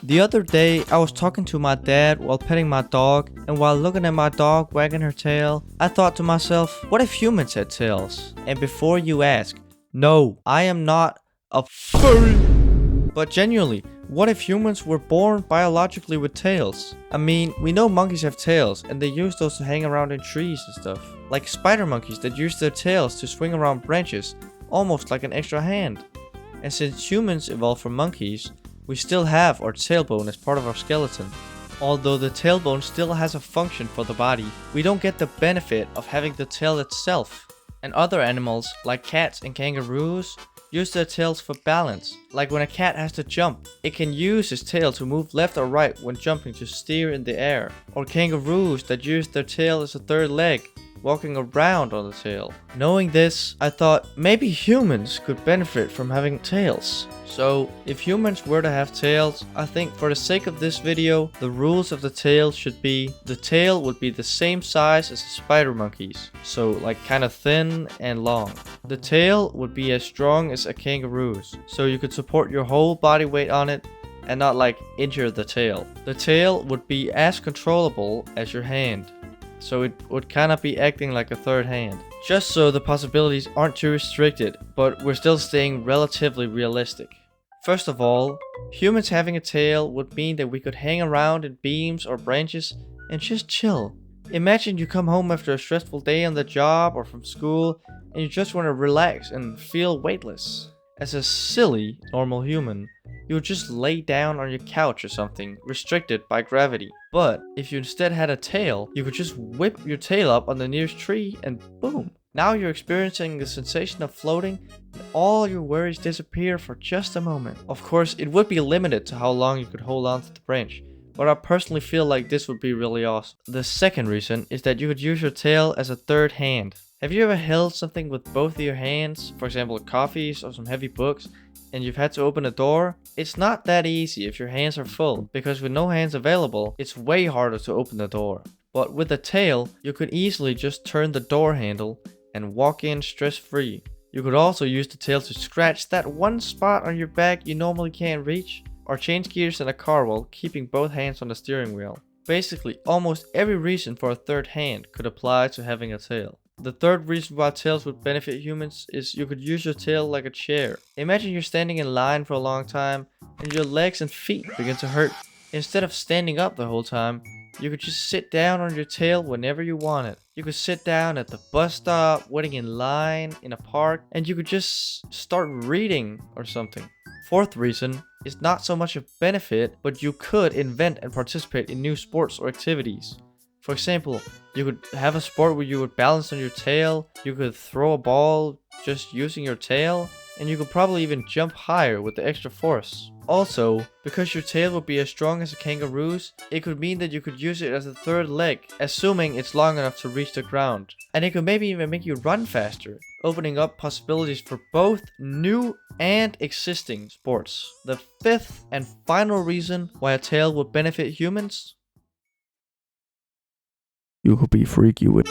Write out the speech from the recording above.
The other day, I was talking to my dad while petting my dog, and while looking at my dog wagging her tail, I thought to myself, what if humans had tails? And before you ask, no, I am not a furry. But genuinely, what if humans were born biologically with tails? I mean, we know monkeys have tails, and they use those to hang around in trees and stuff. Like spider monkeys that use their tails to swing around branches, almost like an extra hand. And since humans evolved from monkeys, we still have our tailbone as part of our skeleton. Although the tailbone still has a function for the body, we don't get the benefit of having the tail itself. And other animals, like cats and kangaroos, use their tails for balance. Like when a cat has to jump, it can use its tail to move left or right when jumping to steer in the air. Or kangaroos that use their tail as a third leg, walking around on the tail. Knowing this, I thought maybe humans could benefit from having tails. So, if humans were to have tails, I think for the sake of this video, the rules of the tail should be the tail would be the same size as a spider monkey's, so like kind of thin and long. The tail would be as strong as a kangaroo's, so you could support your whole body weight on it and not like injure the tail. The tail would be as controllable as your hand, so it would kind of be acting like a third hand. Just so the possibilities aren't too restricted, but we're still staying relatively realistic. First of all, humans having a tail would mean that we could hang around in beams or branches and just chill. Imagine you come home after a stressful day on the job or from school and you just want to relax and feel weightless. As a silly, normal human, you would just lay down on your couch or something, restricted by gravity. But if you instead had a tail, you could just whip your tail up on the nearest tree and boom. Now you're experiencing the sensation of floating and all your worries disappear for just a moment. Of course, it would be limited to how long you could hold on to the branch, but I personally feel like this would be really awesome. The second reason is that you could use your tail as a third hand. Have you ever held something with both of your hands, for example coffees or some heavy books, and you've had to open a door? It's not that easy if your hands are full, because with no hands available, it's way harder to open the door. But with a tail, you could easily just turn the door handle and walk in stress-free. You could also use the tail to scratch that one spot on your back you normally can't reach, or change gears in a car while keeping both hands on the steering wheel. Basically, almost every reason for a third hand could apply to having a tail. The third reason why tails would benefit humans is you could use your tail like a chair. Imagine you're standing in line for a long time and your legs and feet begin to hurt. Instead of standing up the whole time, you could just sit down on your tail whenever you wanted. You could sit down at the bus stop, waiting in line, in a park, and you could just start reading or something. Fourth reason is not so much a benefit, but you could invent and participate in new sports or activities. For example, you could have a sport where you would balance on your tail, you could throw a ball just using your tail, and you could probably even jump higher with the extra force. Also, because your tail would be as strong as a kangaroo's, it could mean that you could use it as a third leg, assuming it's long enough to reach the ground. And it could maybe even make you run faster, opening up possibilities for both new and existing sports. The fifth and final reason why a tail would benefit humans: you could be freaky with